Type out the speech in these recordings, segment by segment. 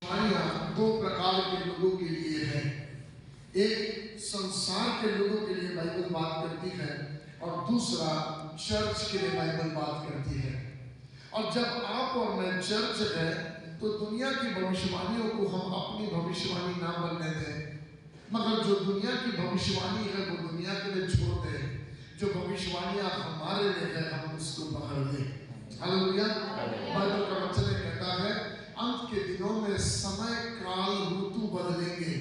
कहानियां दो प्रकार के लोगों के लिए है। एक संसार के लोगों के लिए बाइबल बात करती है और दूसरा चर्च के लिए बाइबल बात करती है। और जब आप और मैं चर्च है तो दुनिया की भविष्यवाणियों को हम अपनी भविष्यवाणी ना बनने दें, मगर जो दुनिया की भविष्यवाणी है वो दुनिया के लिए छोड़ दें। जो भविष्यवाणियां हमारे लिए है हम उसको पकड़ लें। हालेलुया। बाइबल का वचन कहता है अंत के दिनों में समय काल ऋतु बदलेंगे।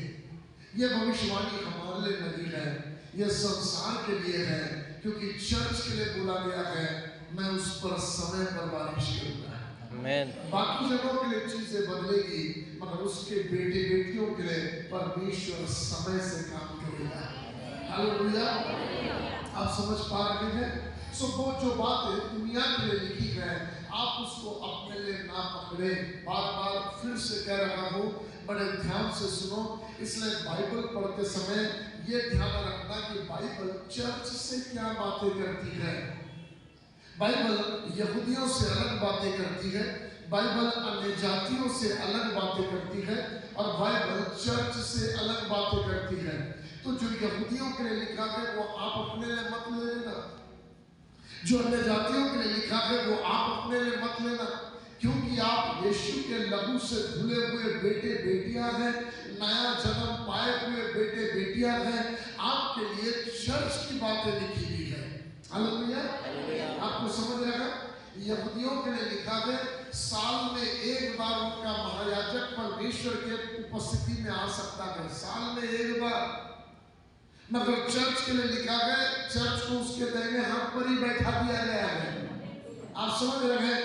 यह भविष्यवाणी हमारे लिए नहीं है, यह संसार के लिए है, क्योंकि चर्च के लिए बोला गया है मैं उस पर समय पर बारिश करूंगा। आमीन। बाकी जगहों के लिए चीजें बदलेगी मगर उसके बेटे बेटियों के लिए परमेश्वर समय से काम करेगा। हालेलुया। आप समझ पा रहे हैं? सो वो जो बातें दुनिया के लिए लिखी है आप उसको अपने लिए ना पकड़े। बार बार फिर से कह रहा हूँ, बड़े ध्यान से सुनो। इसलिए बाइबल पढ़ते समय ये ध्यान रखना कि बाइबल चर्च से क्या बातें करती है। बाइबल यहूदियों से अलग बातें करती है, बाइबल अन्य जातियों से अलग बातें करती है और बाइबल चर्च से अलग बातें करती है। तो जो यहूदियों के लिए लिखा है वो आप अपने लिए मत ले लेना, जो अन्य जातियों के लिए लिखा है वो आप अपने लिए मत लेना, क्योंकि आप यीशु के लहू से धुले हुए बेटे बेटियां हैं, नया जन्म पाए हुए बेटे बेटियां हैं। आपके लिए चर्च की बातें लिखी हुई है। हालेलुया। आपको समझ आएगा? यहूदियों के लिए लिखा है साल में एक बार उनका महायाजक परमेश्वर के उपस्थिति में आ सकता है, साल में एक बार। मगर चर्च के लिए लिखा है चर्च को उसके दाहिने हाथ पर ही बैठा दिया गया है। आप समझ रहे हैं?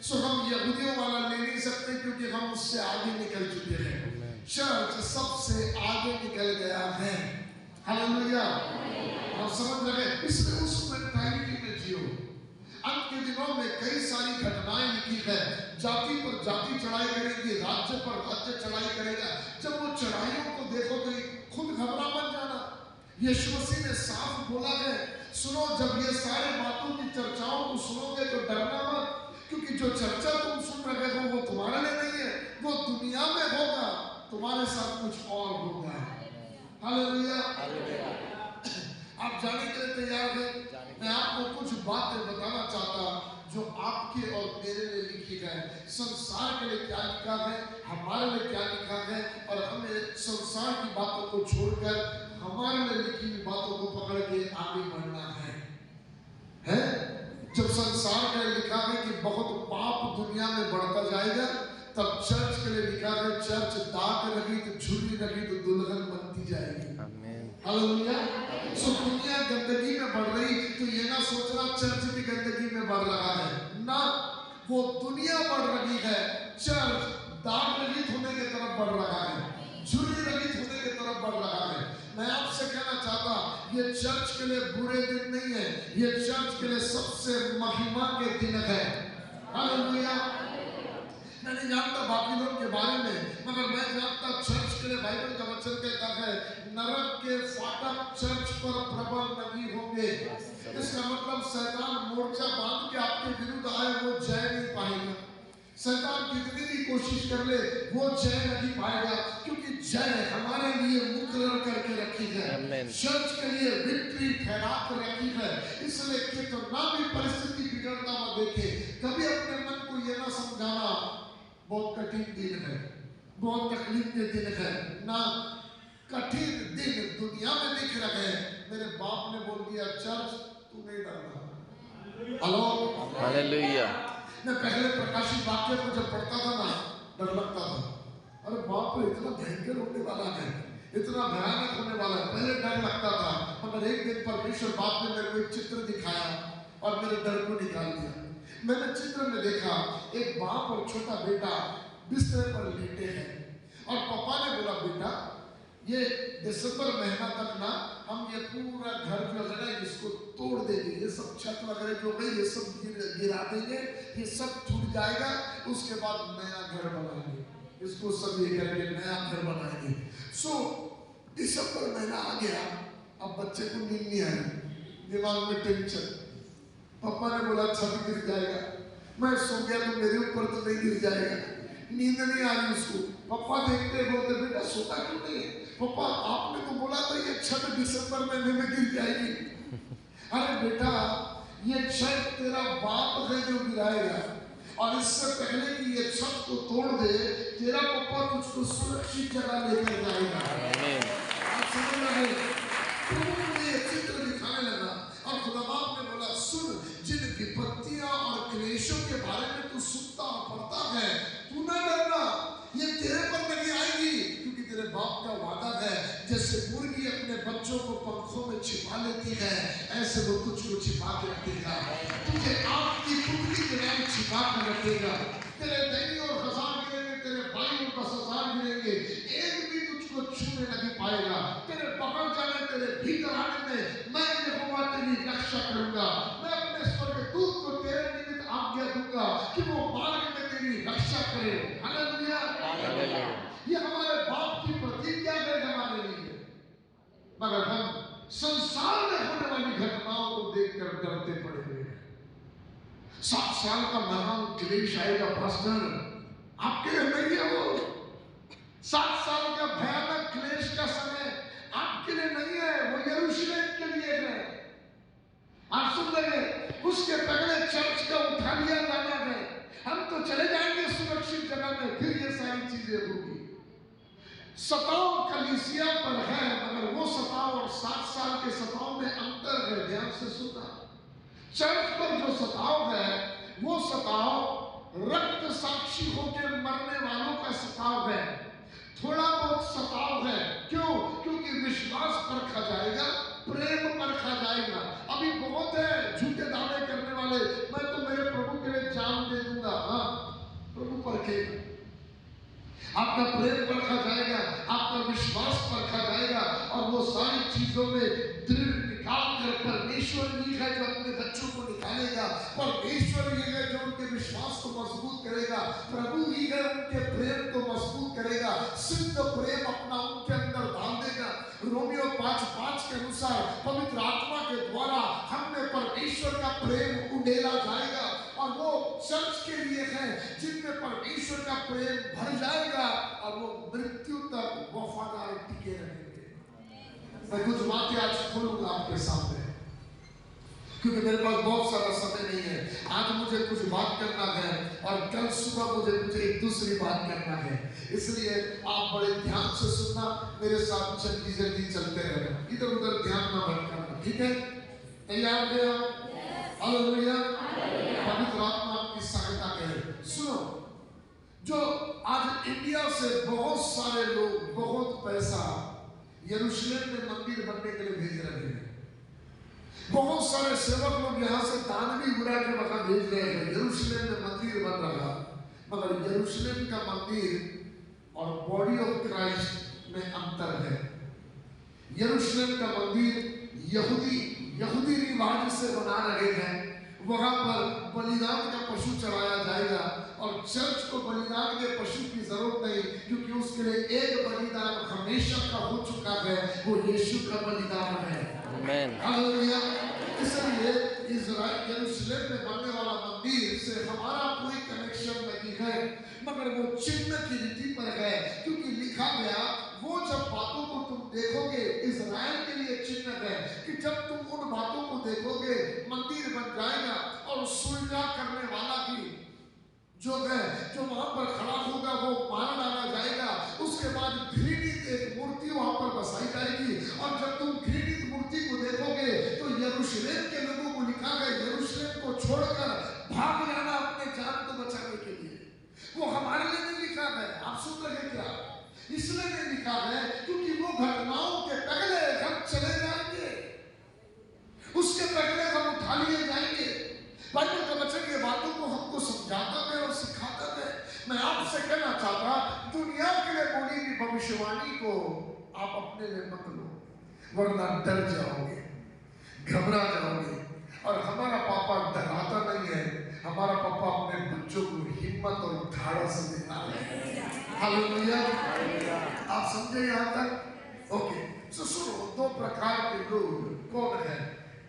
सो हम यहूदियों वाला ले नहीं सकते क्योंकि हम उससे आगे निकल चुके हैं। चर्च सबसे आगे निकल गया है। हालेलुया। आप समझ रहे हैं? इसलिए उस मेंटालिटी में जियो। अंत के दिनों में कई सारी घटनाएं लिखी है, जाति पर जाति चढ़ाई करेगी, राज्य पर राज्य चढ़ाई करेगा। जब वो चढ़ाइयों को देखो तो खुद घबरा मत जाना। यीशु मसीह ने साफ बोला है सुनो, जब ये सारे बातों की चर्चाओं को सुनोगे तो डरना मत, क्योंकि जो चर्चा तुम सुन रहे हो वो तुम्हारे लिए नहीं है, वो दुनिया में होगा, तुम्हारे साथ कुछ और होगा। हालेलुया। आप जाने के लिए तैयार हैं? मैं आपको कुछ बातें बताना चाहता जो आपके और मेरे लिए लिखी है। संसार के लिए क्या लिखा है, हमारे लिए क्या लिखा है, और हमें संसार की बातों को छोड़कर हमारे लिए लिखी हुई बातों को पकड़ के आगे बढ़ना है? जब संसार के लिए लिखा है कि बहुत पाप दुनिया में बढ़ता जाएगा, तब चर्च के लिए लिखा है चर्च दाग लगी तो झुर्री लगी तो दुल्हन बनती जाएगी। हालेलुया। सो दुनिया गंदगी में बढ़ रही तो ये ना सोचना चर्च भी गंदगी में बढ़ रहा है, ना, वो दुनिया बढ़ रही है, चर्च दाग रहित होने की तरफ बढ़ रहा है, झुर्री रहित होने की तरफ बढ़ रहा है। मैं आपसे कहना चाहता ये चर्च के लिए बुरे दिन नहीं है, ये चर्च के लिए सबसे महिमा के दिन है। हालेलुया। मैं नहीं जानता बाकी लोग के बारे में, मगर मैं जानता चर्च के लिए बाइबल का वचन कहता है नरक के फाटक चर्च पर प्रबल नहीं होंगे। इसका मतलब शैतान मोर्चा बांध के आपके विरुद्ध आए वो जय नहीं पाएगा। शैतान कितनी भी कोशिश कर ले वो जय नहीं पाएगा, क्योंकि जय हमारे लिए मुकर्रर करके रखी है, चर्च के लिए विक्ट्री ठहरा कर रखी है। इसलिए कितना भी परिस्थिति बिगड़ता हुआ देखे, कभी अपने मन को ये ना समझाना बहुत कठिन दिन है, बहुत तकलीफ के दिन है ना। कठिन दिन दुनिया में दिख रहे हैं। मेरे बाप ने बोल दिया चर्च तू नहीं डरना। हेलो। हालेलुया। मैं पहले प्रकाशित वाक्य को जब पढ़ता था ना डर लगता था, अरे बाप रे इतना भयंकर होने वाला है, इतना भयानक होने वाला है, पहले डर लगता था। मगर एक दिन परमेश्वर बाप ने मेरे को एक चित्र दिखाया और मेरे डर को निकाल दिया। मैंने चित्र में देखा एक बाप और छोटा बेटा बिस्तर पर लेटे हैं और पापा ने बोला बेटा ये दिसंबर महीना तक ना हम ये पूरा घर जो है ना इसको तोड़ देंगे, ये सब छत वगैरह जो है ये सब गिरा देंगे, ये सब छूट जाएगा, उसके बाद नया घर बनाएंगे, इसको सब ये करके नया घर बनाएंगे। सो दिसंबर महीना आ गया, अब बच्चे को नींद नहीं आई, दिमाग में टेंशन। पापा ने बोला छत गिर जाएगा, मैं सो गया तो मेरे ऊपर तो नहीं गिर जाएगा, नींद नहीं आ रही उसको। पापा देखते बोलते बेटा सोता क्यों नहीं है? पापा आपने तो बोला था ये छत दिसंबर महीने में गिर जाएगी। अरे बेटा ये छत तेरा बाप है जो गिराएगा, और इससे पहले कि ये छत को तोड़ दे तेरा पापा तुझको सुरक्षित जगह लेकर जाएगा। आप समझ रहे? प्रभु ने ये चित्र दिखाने लगा और खुदा बाप ने बोला सुन, जिन विपत्तियां और क्लेशों के बारे में तू सुनता और पढ़ता है, तू न डरना, ये तेरे पर नहीं आएगी, क्योंकि तेरे बाप का वादा है जैसे मुर्गी अपने बच्चों को पंखों में छिपा लेती है, ऐसे वो तुझको छिपा के रखेगा, तुझे आग की कुंडली के नाम छिपा कर रखेगा। तेरे दैनी और खजान गिरेंगे, तेरे भाई और 10,000 गिरेंगे, एक भी तुझको छूने नहीं पाएगा। तेरे पकड़ जाने, तेरे भीतर आने में मैं यहोवा तेरी रक्षा करूंगा। मैं अपने स्वर्गदूत को तेरे निमित्त आज्ञा दूंगा कि वो मार्ग में तेरी रक्षा करे। हालेलुया। ये हमारे बाप की प्रतिज्ञा है हमारे लिए, मगर हम संसार में होने वाली घटनाओं को देखकर डरते पड़े हुए हैं। 7 साल का महान क्लेश आएगा पास्टर, आपके लिए नहीं है वो। 7 साल का भयानक क्लेश का समय आपके लिए नहीं है, वो यरूशलेम के लिए है। आप सुन रहे, उसके पहले चर्च का उठा लिया जाना है, हम तो चले जाएंगे सुरक्षित जगह में, फिर ये सारी चीजें होगी। सताव कलीसिया पर है, मगर वो सताव और 7 साल के सताव में अंतर है। ध्यान से सुनना, चर्च पर जो सताव है वो सताव रक्त साक्षी होकर मरने वालों का सताव है। थोड़ा बहुत सताव है, क्यों? क्योंकि विश्वास परखा जाएगा, प्रेम परखा जाएगा। अभी बहुत है झूठे दावे करने वाले, मैं तो मेरे प्रभु के लिए जान दे दूंगा। हाँ, प्रभु परखेगा, आपका प्रेम परखा जाएगा, आपका विश्वास परखा जाएगा, और वो सारी चीजों में दृढ़ निकाल कर परमेश्वर ही है जो अपने बच्चों को निकालेगा, परमेश्वर ही है जो उनके विश्वास को मजबूत करेगा, प्रभु ही है उनके प्रेम को मजबूत करेगा, सिद्ध प्रेम अपना उनके अंदर डाल देगा। रोमियो 5:5 के अनुसार पवित्र आत्मा के द्वारा हमने परमेश्वर का प्रेम उड़ेला जाएगा, और वो चर्च के लिए है जिनमें परमेश्वर का प्रेम भर जाएगा, और वो मृत्यु तक वफादार टिके रहेंगे। मैं कुछ बातें आज खोलूंगा आपके सामने, क्योंकि मेरे पास बहुत सारा समय नहीं है। आज मुझे कुछ बात करना है और कल सुबह मुझे एक दूसरी बात करना है, इसलिए आप बड़े ध्यान से सुनना, मेरे साथ जल्दी जल्दी चलते रहना, इधर उधर ध्यान न भटकाना, ठीक है? तैयार हो गया? हालेलुया। पवित्र आत्मा आपकी सहायता करे। सुनो, जो आज इंडिया से बहुत सारे लोग बहुत पैसा यरूशलेम में मंदिर बनने के लिए भेज रहे हैं, बहुत सारे सेवक लोग यहाँ से दान भी उड़ा के वहां भेज रहे हैं, यरूशलेम में मंदिर बन रहा, मगर यरूशलेम का मंदिर और बॉडी ऑफ क्राइस्ट में अंतर है। यरूशलेम का मंदिर यहूदी रिवाज से बना रहे हैं, वहां पर बलिदान का पशु चढ़ाया जाएगा, और चर्च को बलिदान के पशु की जरूरत नहीं, क्योंकि उसके लिए एक बलिदान हमेशा का हो चुका है, वो यीशु का बलिदान है। आमीन। हालेलुया। इसलिए इज़राइल यरूशलेम में बनने वाला मंदिर से हमारा कोई कनेक्शन नहीं है, मगर वो चिन्ह की रीति पर है, क्योंकि लिखा गया वो जब बातों को तुम देखोगे, इज़राइल के लिए चिन्ह है कि जब तुम उन बातों को देखोगे मंदिर बन जाएगा, और सुलझा करने वाला भी जो है जो वहां पर खड़ा होगा वो मार डाला जाएगा। उसके बाद घृणित एक मूर्ति वहां पर बसाई जाएगी, और जब तुम घृणित मूर्ति को देखोगे तो यरूशलेम के लोगों को लिखा गया यरूशलेम को छोड़कर भाग जाना अपने जान को बचाने के लिए। वो हमारे लिए नहीं लिखा है, आप सुन रहे क्या? इसलिए नहीं लिखा है क्योंकि वो घटनाओं के पहले हम चले जाएंगे, उसके पहले हम उठा लिए जाएंगे। बाइबल का वचन ये बातों को हमको समझाता है और सिखाता है। मैं आपसे कहना चाहता, दुनिया के लिए बोली गई भविष्यवाणी को आप अपने लिए मत लो, वरना डर जाओगे, घबरा जाओगे। और हमारा पापा डराता नहीं है, हमारा पापा अपने बच्चों को हिम्मत और ढाढ़स देता है। हालेलुया। आप समझे यहाँ तक? ओके, तो सुनो, 2 प्रकार के लोग कौन है?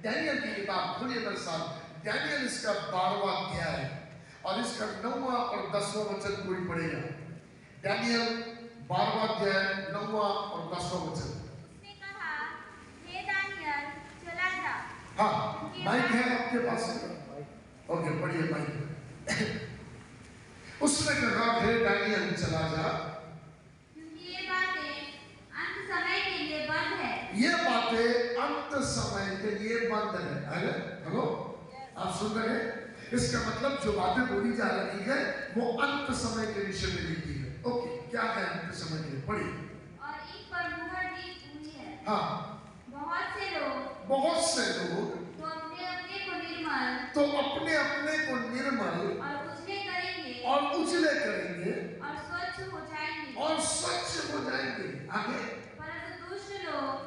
डैनियल की किताब खोलिए मेरे साथ। डैनियल इसका 12वां अध्याय है, और इसका 9वां और 10वां वचन कोई पढ़ेगा। डैनियल 12वां अध्याय 9वां और 10वां वचन। उसने कहा, हे दानियल, चला जा। हाँ, माइक है आपके पास? ओके, पढ़िए माइक। उसने कहा, हे दानियल, चला जा, क्योंकि ये बातें अंत समय के लिए बंद है। ये बातें अंत समय के लिए बंद है। अरे हेलो, आप सुन रहे हैं? इसका मतलब जो बातें बोली जा रही है वो अंत समय के विषय में लिखी है। ओके, क्या है अंत समय के लिए? पढ़िए। और इन पर मुहर दी हुई है। हाँ, बहुत से लोग तो अपने अपने को निर्मल और उजले करेंगे और स्वच्छ हो जाएंगे। आगे,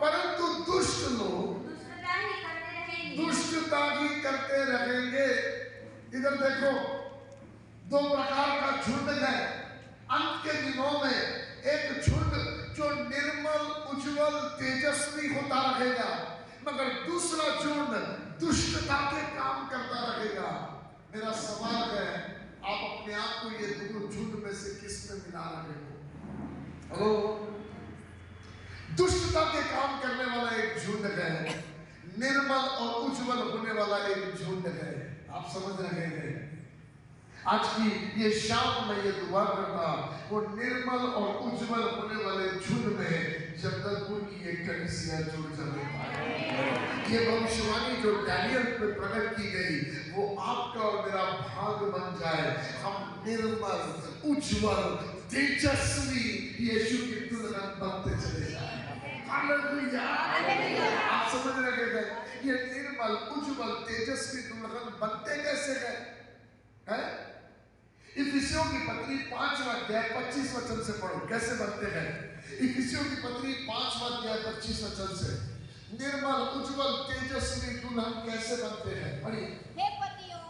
परंतु दुष्ट लोग दुष्टता ही करते रहेंगे। इधर देखो, दो प्रकार का झुंड है अंत के दिनों में। एक झुंड जो निर्मल, उज्जवल, तेजस्वी होता रहेगा, मगर दूसरा झुंड दुष्टता के काम करता रहेगा। मेरा सवाल है, आप अपने आप को ये दोनों झुंड में से किस में मिला रहे हो? हेलो, दुष्टता के काम करने वाला एक झुंड है, निर्मल और उज्जवल होने वाला एक झुंड है। आप समझ रहे हैं? आज की ये शाम में ये दुआ करता, वो निर्मल और उज्जवल होने वाले झुंड में जबलपुर की एक कलीसिया जुड़ जाए। ये भविष्यवाणी जो दानियल में प्रकट की गई वो आपका और मेरा भाग बन जाए। हम निर्मल, उज्जवल, तेजस्वी यीशु की दुल्हन बनते चले जाए। हालेलुया। आप समझ रहे हैं? ये निर्मल, उज्जवल, तेजस्वी दुल्हन बनते कैसे हैं? इफिसियों की पत्री 5वां अध्याय 25 वचन से पढ़ो, कैसे बनते हैं। इफिसियों की पत्री 5वां अध्याय 25 वचन से निर्मल, उज्जवल, तेजस्वी दुल्हन कैसे बनते हैं। पढ़िए। हे पतियों,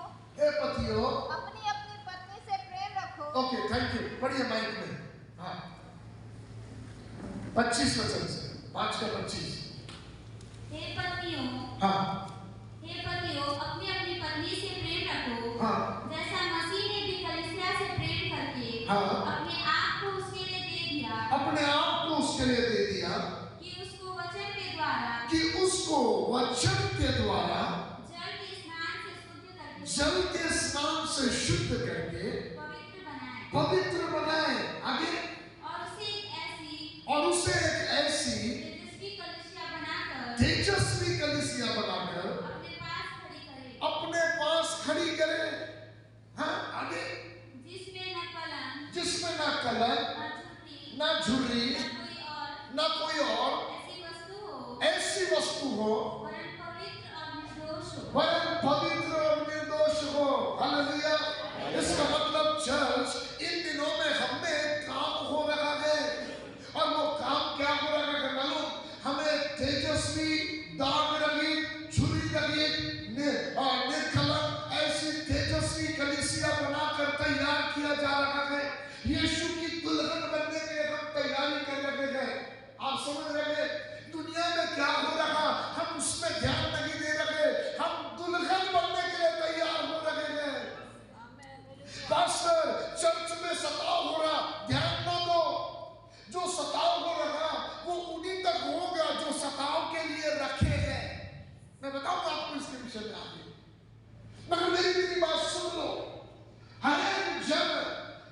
अपनी अपनी पत्नी से प्रेम रखो। Okay, thank you. पढ़िए माइक में। हाँ, 25 वचन से, 5 का 25। हे पतियों, हाँ, अपनी अपनी पत्नी से प्रेम रखो। हाँ, जैसा मसीह ने भी कलीसिया से प्रेम करके हाँ, अपने आप को उसके लिए दे दिया, अपने आप को उसके लिए दे दिया कि उसको वचन के द्वारा जल के जल के स्नान से शुद्ध करके पवित्र बनाए। आगे, और उसे एक ऐसी तेजस्वी कलीसिया बनाकर अपने पास खड़ी करे। हाँ, आगे, जिसमें ना कलंक, ना झुर्री, ना कोई और ऐसी वस्तु हो, वरन पवित्र और निर्दोष हो। हालेलुया। इसका मतलब चर्च इन दिनों में हमें एक काम हो रहा है, और वो काम क्या हो रहा है मालूम? हमें तेजस्वी, दाग रहित, झुर्री रहित, निर्कलंक ऐसी तेजस्वी कलीसिया बनाकर तैयार किया जा रहा है। यीशु की दुल्हन बनने के लिए हम तैयारी कर रहे हैं। आप समझ रहे हैं? दुनिया में क्या हो रहा, हम उसमें ध्यान नहीं दे रहे। हम दुल्हन बनने के लिए तैयार हो रहे हैं। पास्टर, चर्च में सताव हो रहा, ध्यान न दो। जो सताव हो रहा वो उन्हीं तक होगा जो सताव के लिए रखे हैं। मैं बताऊंगा आपको इसके विषय में आगे, मगर मेरी बात सुन लो। हर एक जन,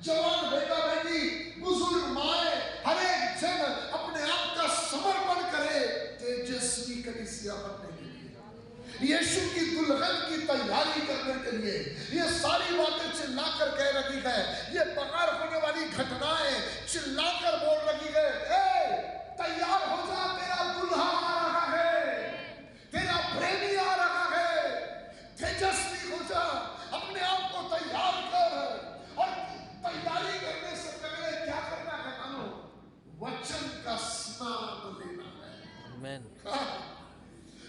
जवान बेटा बेटी, बुजुर्ग माए, हर एक जन अपने आप का समर्पण करे तेजस्वी कलीसिया बनने के लिए, यीशु की दुल्हन की तैयारी करने के लिए। ये सारी बातें चिल्लाकर कह रही है, ये बाहर होने वाली घटनाएं चिल्लाकर बोल रही है, ए तैयार हो जा, तेरा दुल्हा आ रहा है, तेरा प्रेमी आ रहा है, तेजस्वी हो जा, अपने आप को तैयार कर। और तैयारी करने से पहले क्या करना है मानो? वचन का स्नान लेना है। आमेन।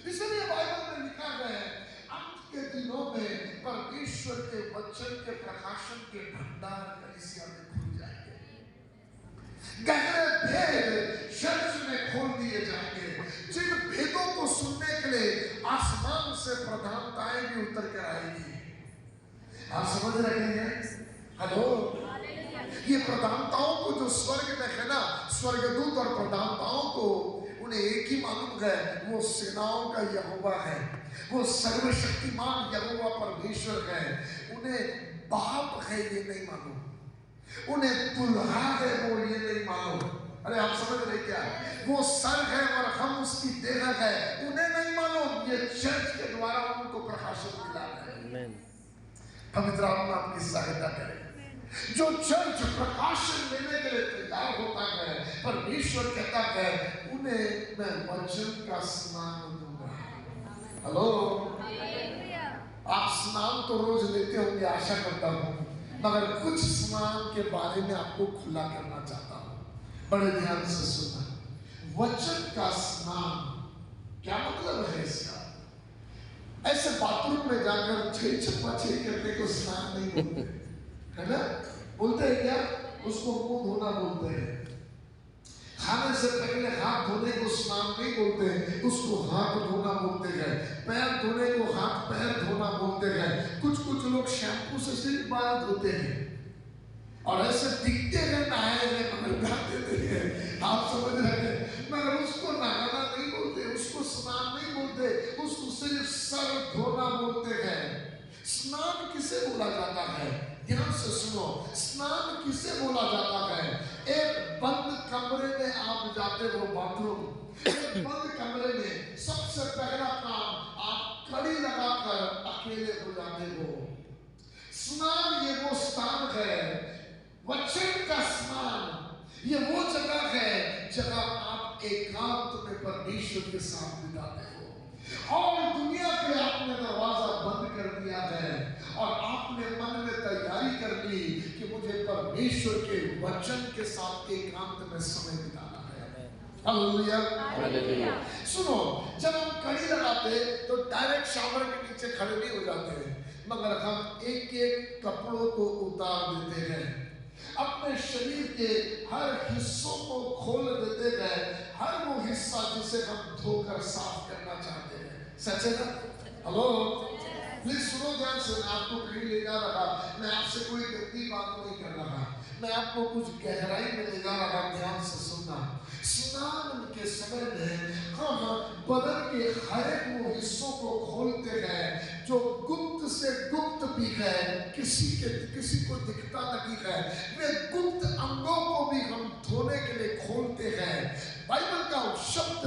इसलिए बाइबल में लिखा है, अंत के दिनों में परमेश्वर के वचन के प्रकाशन के भंडार कलीसिया में खुल जाएंगे। गहरे भेद चर्च में खोल दिए जाएंगे। जिन भेदों को सुनने के लिए आसमान से प्रधानताएं भी उतर कर आएगी। आप समझ रहे हैं? हेलो, ये प्रधानताओं को जो स्वर्ग में है ना, स्वर्गदूत और प्रधानताओं को उन्हें एक ही मालूम है, वो सेनाओं का यहोवा है, वो सर्वशक्तिमान यहोवा परमेश्वर है। उन्हें बाप है ये नहीं मालूम, उन्हें दुल्हा है वो ये नहीं मालूम। अरे आप समझ रहे क्या? वो सर है और हम उसकी देह है, उन्हें नहीं मालूम। ये चर्च के द्वारा उनको प्रकाशन मिला है। पवित्र आत्मा आपकी सहायता करे। जो चर्च प्रकाशन लेने के लिए तैयार होता है, परमेश्वर कहता है उन्हें मैं वचन का स्नान दूंगा। हेलो, आप स्नान तो रोज लेते होंगे आशा करता हूँ, मगर कुछ स्नान के बारे में आपको खुला करना चाहता हूँ। बड़े ध्यान से सुनना। वचन का स्नान क्या मतलब है इसका? ऐसे बाथरूम में जाकर 6 करने को स्नान नहीं बोलते, है ना? बोलते हैं क्या? उसको मुंह धोना बोलते हैं। खाने से पहले हाथ धोने को स्नान नहीं बोलते हैं, उसको हाथ धोना बोलते हैं। पैर धोने को हाथ पैर धोना बोलते हैं। कुछ लोग शैम्पू से सिर्फ बाल धोते हैं और ऐसे दिखते हैं नहाए हुए, मगर नहाते नहीं है। आप समझ रहे हैं? मगर उसको नहाना नहीं बोलते, उसको स्नान नहीं बोलते, उसको सिर्फ सर धोना बोलते हैं। स्नान किसे बोला जाता है? ध्यान से सुनो, स्नान किसे बोला जाता है? एक बंद कमरे में आप जाते हो, बाथरूम, एक बंद कमरे में सबसे पहला काम आप कड़ी लगाकर अकेले हो जाते हो। स्नान ये वो स्थान है, वचन का स्नान ये वो जगह है जहां आप एकांत में परमेश्वर के साथ बिताते हो। और दुनिया के आपने दरवाजा बंद कर दिया है और आपने मन में तैयारी कर ली कि मुझे परमेश्वर के वचन के साथ एकांत में समय बिताना है। Hallelujah, hallelujah. सुनो, जब हम कड़ी लगाते तो डायरेक्ट शावर के नीचे खड़े नहीं हो जाते हैं, मगर हम एक एक कपड़ों को उतार देते हैं, अपने शरीर के हर हिस्सों को खोल देते हैं, हर वो हिस्सा जिसे हम धोकर साफ करना चाहते हैं। सच है ना? हेलो, प्लीज सुनो ध्यान से। मैं आपको कहीं ले जा रहा, मैं आपसे कोई गंदी बात नहीं कर रहा, मैं आपको कुछ गहराई में ले जा रहा। ध्यान से सुनना। स्नान के समय में हम बदन के हर एक वो हिस्सों को खोलते हैं जो गुप्त से गुप्त भी है, किसी को दिखता नहीं है। वे गुप्त अंगों को भी हम धोने के लिए खोलते हैं। बाइबल का शब्द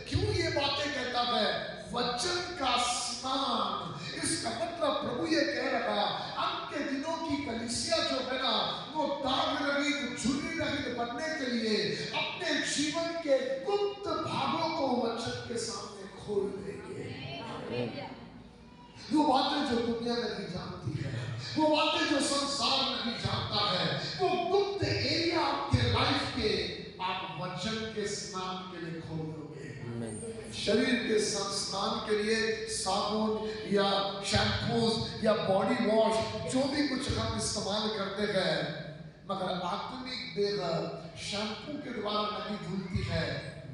क्यों ये बातें कहता है? वचन का स्नान। इसका मतलब प्रभु ये कह रहा, अंत के दिनों की कलीसिया जो है ना, वो दाग रहित, झुर्री रहित बनने के लिए अपने जीवन के गुप्त भागों को वचन के सामने खोल देंगे। वो बातें जो दुनिया नहीं जानती है, वो बातें जो संसार नहीं जानता है, वो गुप्त एरिया आपके लाइफ के आप वचन के स्नान के लिए खोल दोगे। शरीर के स्नान के लिए साबुन या शैम्पूज या बॉडी वॉश जो भी कुछ हम इस्तेमाल करते हैं, मगर आत्मिक देह शैम्पू के द्वारा नहीं धुलती है,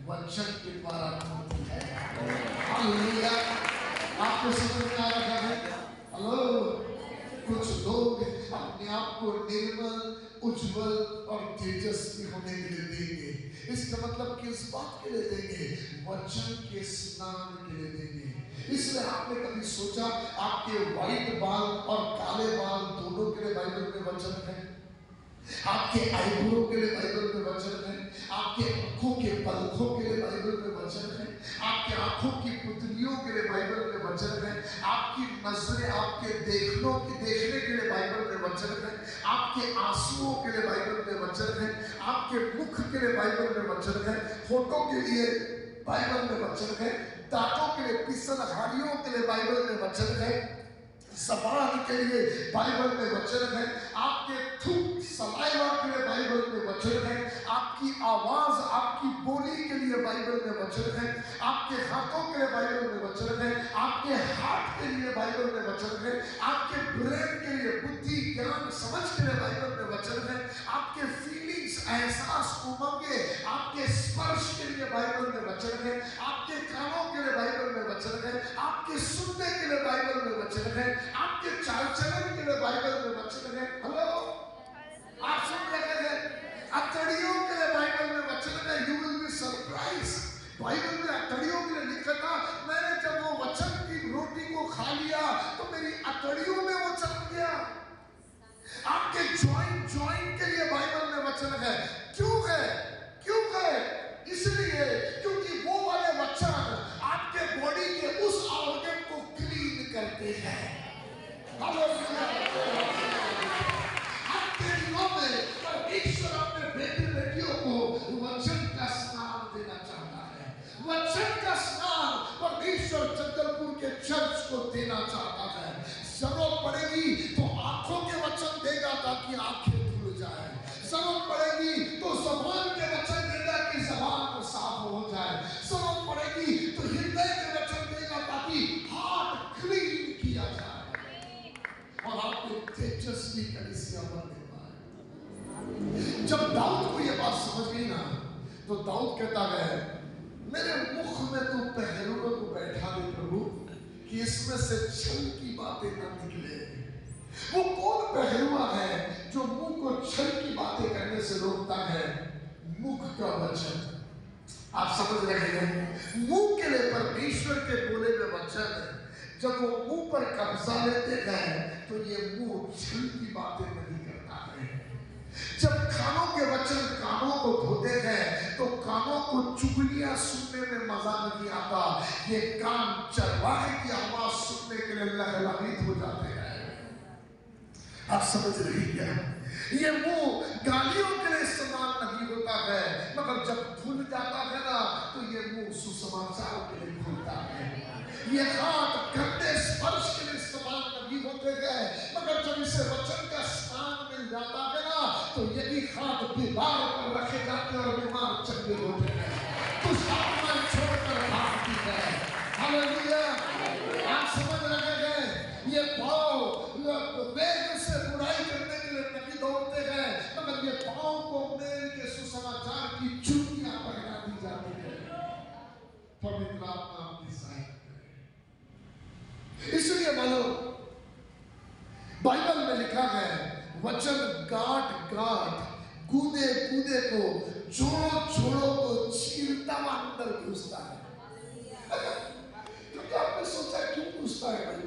वचन के द्वारा धुलती है। हालेलुया। आपको समझ में आ रहा है? हेलो, कुछ लोग अपने आप को निर्मल, उज्जवल और तेजस्वी होने के लिए देंगे। इसका मतलब किस बात के लिए देंगे? वचन के स्नान के लिए देंगे। इसलिए आपने कभी सोचा आपके व्हाइट बाल और काले बाल दोनों के लिए बाइबल में वचन है? आपके आईब्रो के लिए बाइबल में वचन है, आपके आंखों के पलकों के लिए बाइबल में वचन है, आपके आंखों की पुतलियों के लिए बाइबल में वचन है, आपकी नजरें आपके देखने के लिए बाइबल में वचन है, आपके आंसुओं के लिए बाइबल में वचन है, आपके मुख के लिए बाइबल में वचन है, होठों के लिए बाइबल में वचन है, दांतों के लिए, पिसलहारियों के लिए बाइबल में वचन है, जबान के लिए बाइबल में वचन है, आपके थूक सलाइवा के लिए बाइबल में वचन है, आपकी आवाज, आपकी बोली के लिए बाइबल में वचन है, आपके हाथों के लिए बाइबल में वचन है, आपके हाथ के लिए बाइबल में वचन है, आपके ब्रेन के लिए, बुद्धि, ज्ञान, समझ के लिए बाइबल में वचन है, आपके फीलिंग्स, एहसास, उमंगे, आपके स्पर्श के लिए बाइबल में वचन है, आपके कानों के लिए बाइबल में वचन है, आपके सुनने के लिए बाइबल में वचन है, आपके चाल चलन के लिए बाइबल में वचन है। हेलो, आप सुन रहे हैं? अतड़ियों के लिए बाइबल में वचन वचन का स्नान देना चाहता है। वचन का स्नान परमेश्वर जगदलपुर के चर्च को देना चाहता है। जरूरत पड़ेगी तो आंखों के वचन देगा ताकि आंखें खुल जाए। जरूरत पड़ेगी तो जबान के वचन देगा कि जबान साफ हो जाए। जरूरत पड़ेगी तो हृदय के वचन देगा ताकि हार्ट क्लीन किया जाए और आप एक तेजस्वी कलीसिया बनने पाए। जब दाऊद को यह बात समझ गई ना, तो दाऊद कहता है मेरे मुख में तू पहलुओं को बैठा दे प्रभु कि इसमें से छल की बातें न निकले। वो कौन पहलुआ है जो मुंह को छल की बातें करने से रोकता है? मुख का वचन। आप समझ रहे हैं? मुंह के लिए परमेश्वर के बोले हुए वचन जब वो मुंह पर कब्जा लेते हैं तो ये मुंह छल की बातें नहीं करता है। जब कानों के वचन कानों को धोते हैं तो कानों को चुगलियां सुनने में मजा नहीं आता। ये कान चरवाहे की आवाज सुनने के लिए लहलहायित हो जाते हैं। आप समझ रही क्या? ये मुंह गालियों के लिए इस्तेमाल नहीं होता है, मगर जब धुल जाता है ना तो ये मुंह सुसमाचार के लिए खुलता है। ये हाथ गंदे स्पर्श के लिए इस्तेमाल नहीं होते हैं, मगर जब इसे वचन का स्नान मिल जाता है ना तो यही हाथ बीमार पर रखे जाते और बीमार चंगे होते हैं। तो सामना छोड़कर भागती है। हालेलुया। आप समझ रहे हैं? ये पाँव वेग से बुराई करने के लिए नहीं दौड़ते हैं, मगर ये पाँव को मेल के सुसमाचार की चुटियां पहना दी जाती है। पवित्र आत्मा आपकी सहायता करे। इसलिए मानो बाइबल में लिखा है वचन गांठ गांठ कूदे कूदे को जोड़ो जोड़ो को चीरता हुआ अंदर घुसता है। तो क्या आपने सोचा क्यों घुसता है भाई?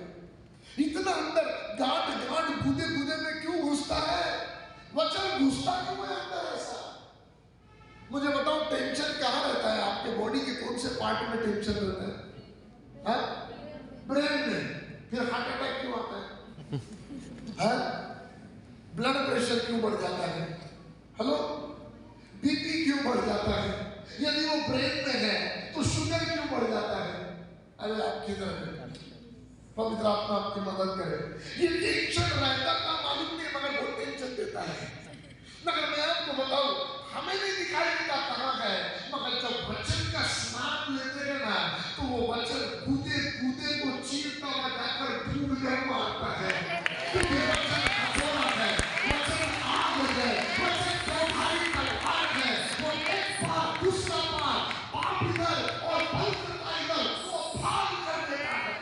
इतना अंदर गांठ गांठ कूदे कूदे में क्यों घुसता है? वचन घुसता क्यों है अंदर ऐसा? मुझे बताओ टेंशन कहाँ रहता है? आपके बॉडी के कौन से पार्ट में टेंशन रहता है? ब्रेन में। फिर हार्ट अटैक क्यों आता है? ब्लड प्रेशर क्यों बढ़ जाता है? हेलो, बीपी क्यों बढ़ जाता है? यदि वो ब्रेन में है तो शुगर क्यों बढ़ जाता है? अरे आप किधर हैं? पवित्र आत्मा आपकी मदद करे। ये टेंशन रहता का मालूम नहीं, मगर बहुत टेंशन देता है। मगर मैं आपको बताऊं, हमें नहीं दिखाई देता कहाँ है, मगर जब वचन का स्नान लेते हैं ना तो वो वचन कूदे कूदे को चीरता हुआ जाकर ढूंढ कर मारता है। क्योंकि वचन कठोर है, वचन आग है, वचन चौधारी तलवार है। वो एक बार दूसरा बार पाप इधर और पवित्रता इधर वो भाग कर देता है।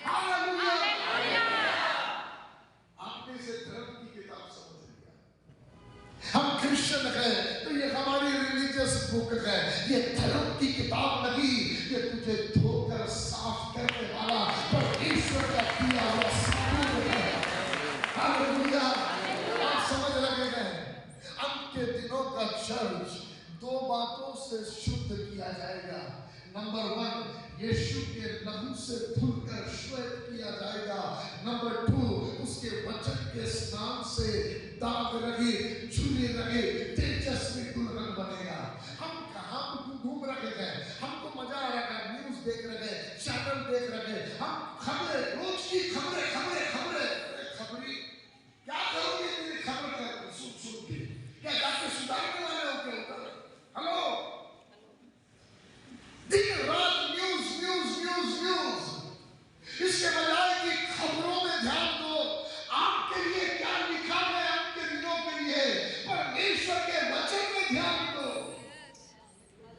हालेलुया। आपने से धर्म की किताब समझ लिया। हम क्रिश्चियन हैं तो ये हमारी रिलीजियस बुक है। ये धर्म की किताब नहीं, ये तुझे धोकर साफ करने वाला परमेश्वर का दिया हुआ साबुन है। हालेलुया। आप समझ रहे हैं? अंत के दिनों का चर्च दो बातों से शुद्ध किया जाएगा। नंबर 1, यीशु के लहू से धुलकर श्वेत किया जाएगा। नंबर 2, उसके वचन के स्नान से दाग रहे झुरी रहे तेजस्वी दुल्हन बनेगा। हम कहाँ घूम रहे हैं? हमको मजा आ रहा है, न्यूज देख रहे हैं, चैनल देख रहे हैं, हम खबरें, रोज की खबरें खबरें खबरें खबरी क्या करोगे? मेरी खबर सुन सुन के क्या जाके सुधारने वाले हो क्या ऊपर? हेलो, दिन रात न्यूज न्यूज न्यूज न्यूज। इसके बजाय कि खबरों में ध्यान दो, आपके लिए क्या लिखा है आपके दिनों के लिए, परमेश्वर के वचन में ध्यान दो।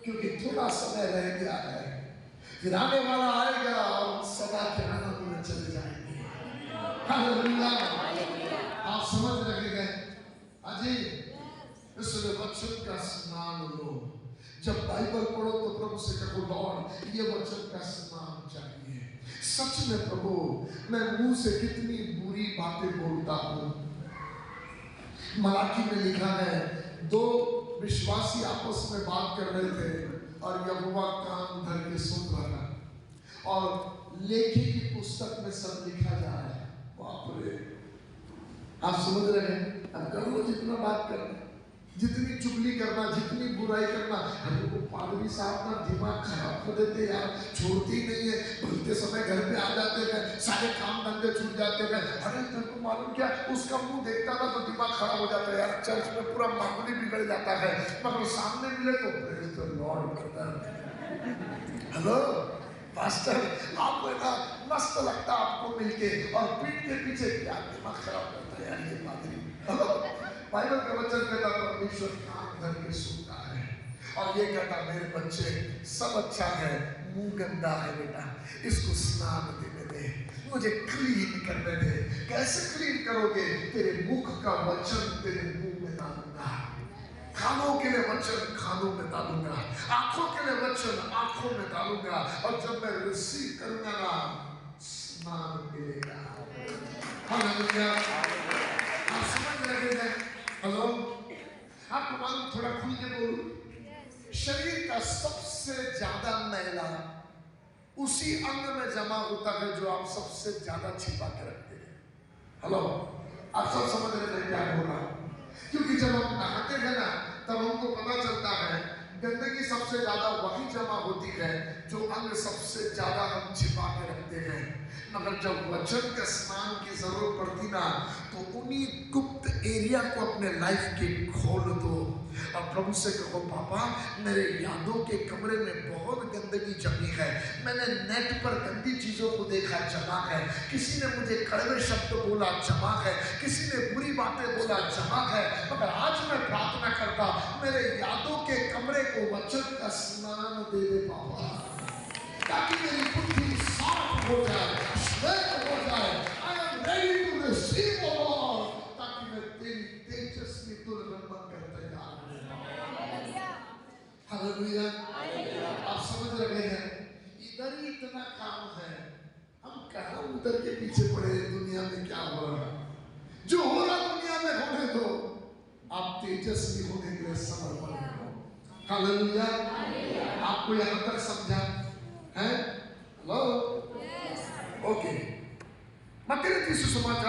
क्योंकि थोड़ा समय रह गया है, फिर आने वाला आएगा और सदा के आनंद में चले जाएंगे। हालेलुया। आप समझ रहे हैं? अजी, इसलिए वचन का स्नान लो। जब बाइबल पढ़ो तो प्रभु से कहो लॉर्ड ये वचन का स्नान चाहिए। सच में प्रभु, मैं मुंह से कितनी बुरी बातें बोलता हूँ। मलाकी में लिखा है 2 विश्वासी आपस में बात कर रहे थे और यहोवा कान धर के सुन रहा था और लेखी की पुस्तक में सब लिखा जा रहा है। बाप रे, आप समझ रहे हैं? अब कर लो जितना बात करना, जितनी चुगली करना, जितनी बुराई करना। अरे वो पादरी साहब ना दिमाग खराब कर देते यार, छोड़ते ही नहीं है, बोलते समय घर पे आ जाते हैं, सारे काम धंधे छूट जाते हैं। अरे तेरे को मालूम क्या, उसका मुंह देखता ना तो दिमाग खराब हो जाता है यार, चर्च में पूरा माहौल ही बिगड़ जाता है, मगर सामने मिले तो प्रेज द लॉर्ड करता है। हेलो पास्टर, आपको ना मस्त लगता है आपको मिलके, और पीठ के पीछे क्या दिमाग खराब करता है यार ये पादरी। हेलो, बाइबल का वचन कहता परमेश्वर कान धर के सुनता है और ये कहता मेरे बच्चे सब अच्छा है, मुंह गंदा है बेटा, इसको स्नान देने दे, मुझे क्लीन करने दे। कैसे क्लीन करोगे? तेरे मुख का वचन तेरे मुंह में डालूंगा, कानों के लिए वचन कानों में डालूंगा, आंखों के लिए वचन आंखों में डालूंगा, और जब मैं रिसीव करूंगा ना स्नान मिलेगा। हालेलुया, आप समझ रहे हैं? हेलो, आपको मालूम, थोड़ा खुल के बोलूं, शरीर का सबसे ज्यादा मैला उसी अंग में जमा होता है जो आप सबसे ज्यादा छिपा के रखते हैं। हेलो, आप सब समझ रहे हैं क्या बोल रहा हूं? क्योंकि जब हम नहाते हैं ना तब हमको पता चलता है गंदगी सबसे ज्यादा वही जमा होती है जो अंग सबसे ज्यादा हम छिपा के रखते हैं। मगर जब वचन के स्नान की जरूरत पड़ती ना तो उन्हीं गुप्त एरिया को अपने लाइफ के खोल दो और प्रभु से कहो, पापा मेरे यादों के कमरे में बहुत गंदगी जमी है, मैंने नेट पर गंदी चीजों को देखा जमा है, किसी ने मुझे कड़वे शब्द बोला जमा है, किसी ने बुरी बातें बोला जमा है, मगर आज मैं प्रार्थना करता मेरे यादों के कमरे को वचन का स्नान दे दे पापा, ताकि मेरी बुद्धि साफ हो जाए, श्वेत हो जाए। I am ready to receive lord, ताकि मैं तेरी तेजस्वी तुल्य कर तैयार हूं। हालेलुया, आप समझ रहे हैं? इधर ही इतना काम है, हम कहाँ उधर के पीछे पड़े हैं? दुनिया में क्या हो रहा है, जो हो रहा दुनिया में होने दो, आप तेजस्वी होने के लिए समर्पण करो। हालेलुया, आपको यहाँ तक समझा है? हेलो, ओके, मत्ती रचित सुसमाचार